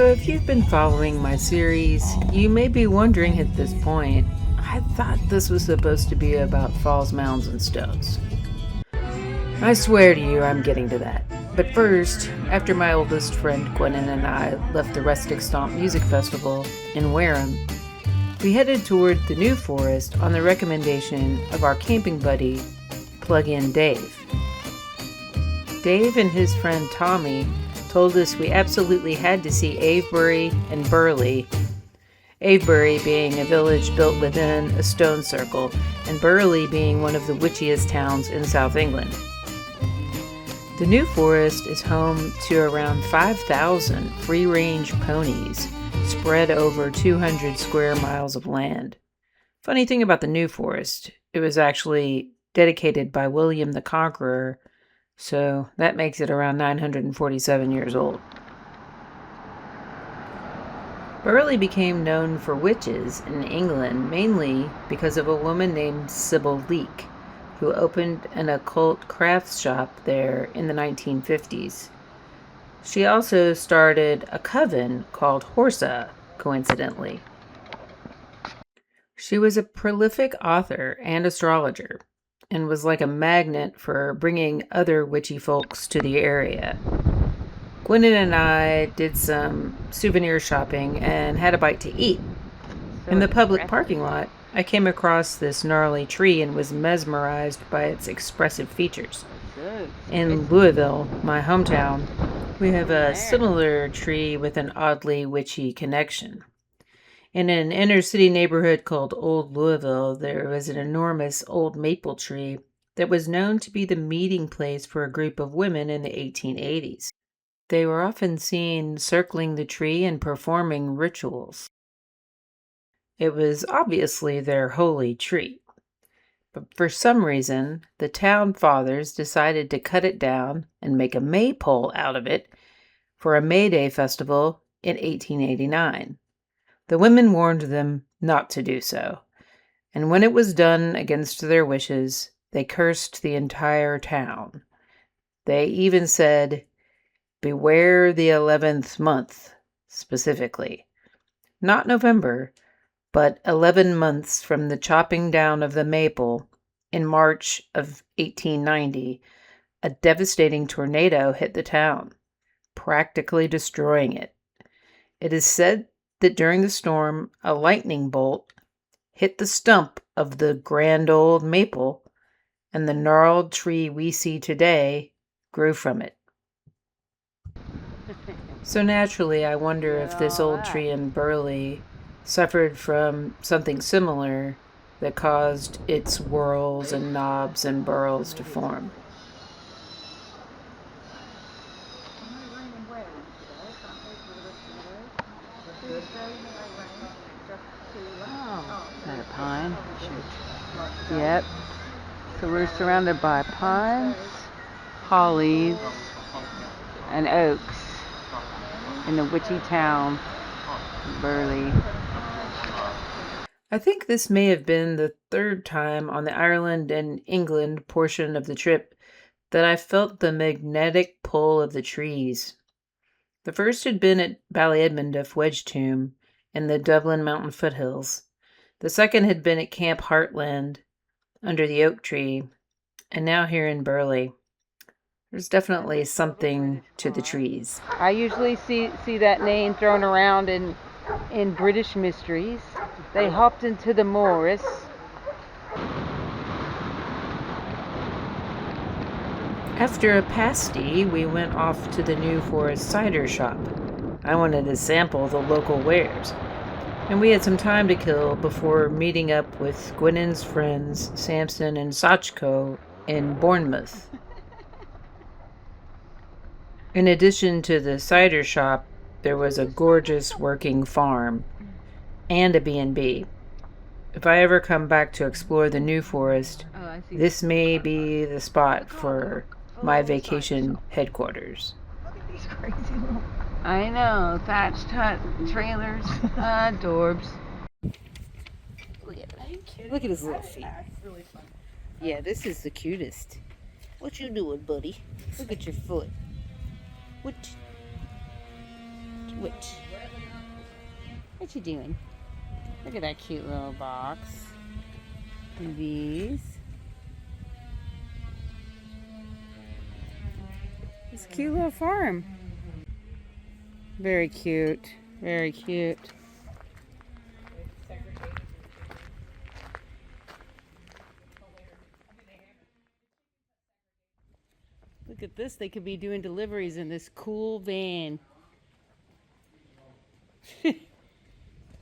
So if you've been following my series, you may be wondering at this point, I thought this was supposed to be about falls, mounds, and stones. I swear to you, I'm getting to that. But first, after my oldest friend Gwennon and I left the Rustic Stomp Music Festival in Wareham, we headed toward the New Forest on the recommendation of our camping buddy, Plug-in Dave. Dave and his friend Tommy told us we absolutely had to see Avebury and Burley. Avebury being a village built within a stone circle, and Burley being one of the witchiest towns in South England. The New Forest is home to around 5,000 free-range ponies spread over 200 square miles of land. Funny thing about the New Forest, it was actually dedicated by William the Conqueror, so that makes it around 947 years old. Burley became known for witches in England mainly because of a woman named Sybil Leek, who opened an occult crafts shop there in the 1950s. She also started a coven called Horsa, coincidentally. She was a prolific author and astrologer, and was like a magnet for bringing other witchy folks to the area. Gwennon and I did some souvenir shopping and had a bite to eat. In the public parking lot, I came across this gnarly tree and was mesmerized by its expressive features. In Louisville, my hometown, we have a similar tree with an oddly witchy connection. In an inner city neighborhood called Old Louisville, there was an enormous old maple tree that was known to be the meeting place for a group of women in the 1880s. They were often seen circling the tree and performing rituals. It was obviously their holy tree, but for some reason, the town fathers decided to cut it down and make a maypole out of it for a May Day festival in 1889. The women warned them not to do so, and when it was done against their wishes, they cursed the entire town. They even said, "Beware the 11th month," specifically. Not November, but 11 months from the chopping down of the maple in March of 1890, a devastating tornado hit the town, practically destroying it. It is said that during the storm, a lightning bolt hit the stump of the grand old maple, and the gnarled tree we see today grew from it. So naturally, I wonder if this old tree in Burley suffered from something similar that caused its whorls and knobs and burls to form. Is that a pine? Yep. So we're surrounded by pines, hollies, and oaks in the witchy town, Burley. I think this may have been the third time on the Ireland and England portion of the trip that I felt the magnetic pull of the trees. The first had been at Ballyeadmond Wedgetomb in the Dublin Mountain foothills. The second had been at Camp Heartland under the oak tree, and now here in Burley. There's definitely something to the trees. I usually see that name thrown around in British mysteries. They hopped into the moors. After a pasty, we went off to the New Forest cider shop. I wanted to sample the local wares, and we had some time to kill before meeting up with Gwennon's friends Samson and Sachko in Bournemouth. In addition to the cider shop, there was a gorgeous working farm and a B&B. If I ever come back to explore the New Forest, this may be the spot for my vacation headquarters. Look at these crazy little... I know, thatched hut trailers, adorbs. Look at that. Look at his little feet. Yeah, this is the cutest. What you doing, buddy? Look at your foot. What? What you doing? Look at that cute little box. And these. It's a cute little farm. Very cute. Very cute. Look at this. They could be doing deliveries in this cool van.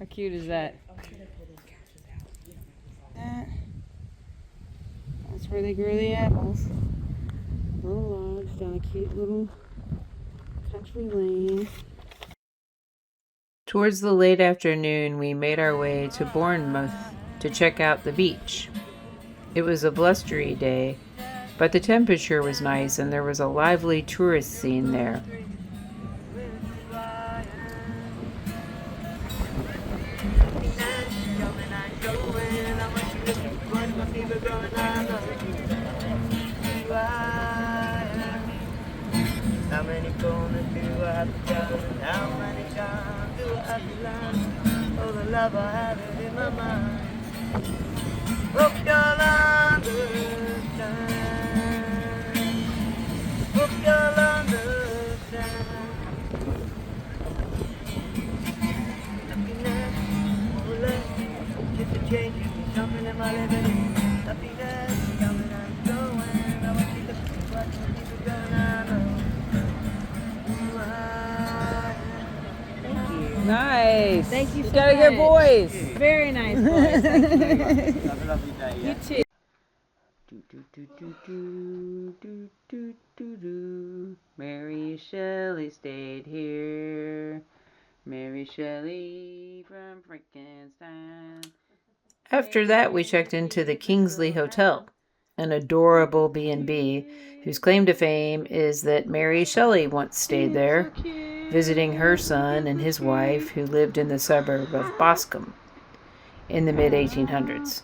How cute is that? That's where they grow the apples. Little logs down a cute little country lane. Towards the late afternoon, we made our way to Bournemouth to check out the beach. It was a blustery day, but the temperature was nice and there was a lively tourist scene there. How many corners do I have to turn? How many times do I have to learn? Oh, the love I have it in my mind. Hope you'll understand. Hope you'll understand. Happiness, oh, less, just a change, something in my living. Happiness, coming and going. I want you to watch me keep it going. I know. Nice. Thank you so got a good much. voice. Very nice voice. Thank you very much. Have a lovely day. You too. Mary Shelley stayed here. Mary Shelley from Frankenstein. After that, we checked into the Kingsley Hotel, an adorable B&B whose claim to fame is that Mary Shelley once stayed there, visiting her son and his wife who lived in the suburb of Boscombe in the mid-1800s.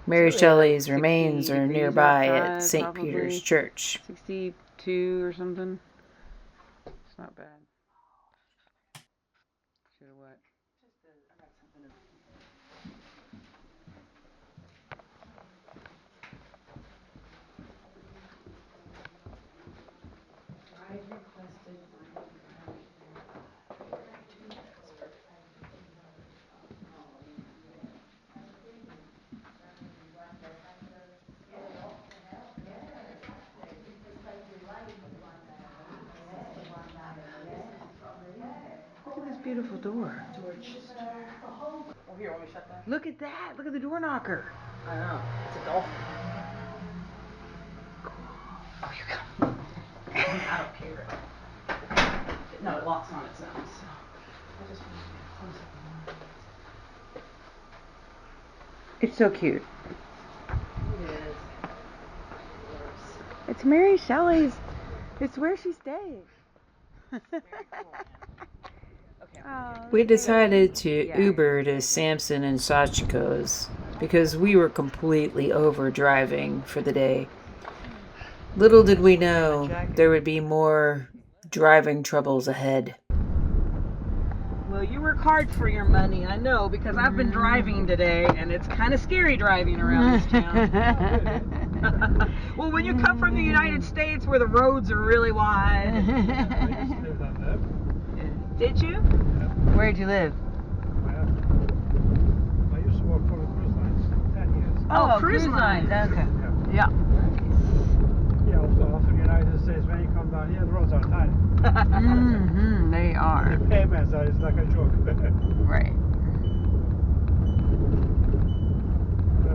Mary Shelley's remains are nearby at St. Peter's Church. 62 or something. It's not bad. Should have what? Look at this beautiful door. Oh, here, let me shut that. Look at that. Look at the door knocker. I know. It's a dolphin. Oh, you come. I don't care. No, it locks on its own, so. I just want to close it. It's so cute. It is. It's Mary Shelley's. It's where she stayed. We decided to Uber to Samson and Sachiko's because we were completely over driving for the day. Little did we know there would be more driving troubles ahead. Well, you work hard for your money, I know, because I've been driving today, and it's kind of scary driving around this town. Well, when you come from the United States where the roads are really wide. Did you? Where'd you live? I used to work for the cruise lines 10 years. Oh, cruise lines. Okay. Yeah. Yeah, also the United States, when you come down here, the roads are tight. Mm-hmm. They are. The payments are, it's like a joke. Right.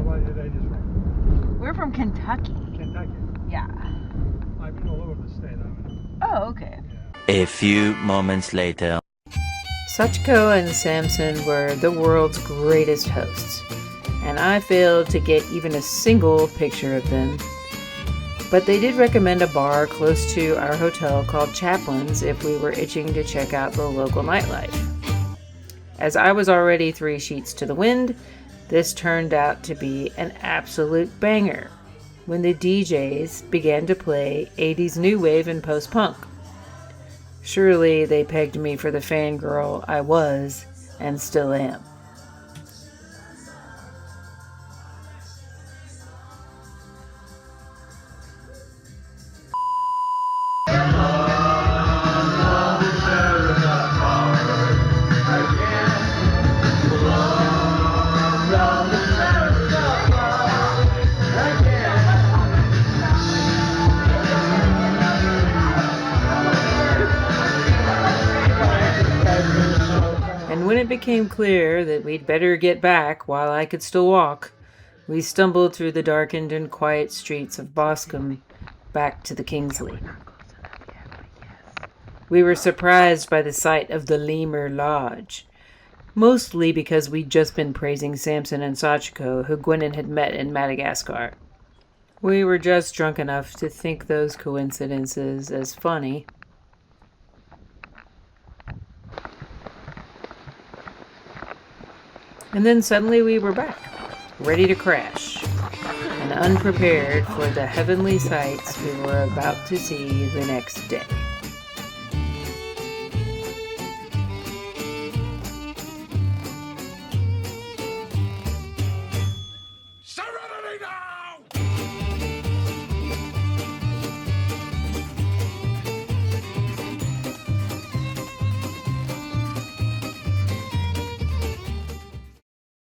Why did I just from? We're from Kentucky. Kentucky. Yeah. I've been all over the state. I mean, Oh, okay. A few moments later. Sachiko and Samson were the world's greatest hosts, and I failed to get even a single picture of them. But they did recommend a bar close to our hotel called Chaplin's if we were itching to check out the local nightlife. As I was already 3 sheets to the wind, this turned out to be an absolute banger when the DJs began to play 80s new wave and post-punk. Surely they pegged me for the fangirl I was and still am. And when it became clear that we'd better get back while I could still walk, we stumbled through the darkened and quiet streets of Boscombe back to the Kingsley. We were surprised by the sight of the Lemur Lodge, mostly because we'd just been praising Samson and Sachiko, who Gwynin had met in Madagascar. We were just drunk enough to think those coincidences as funny. And then suddenly we were back, ready to crash, and unprepared for the heavenly sights we were about to see the next day.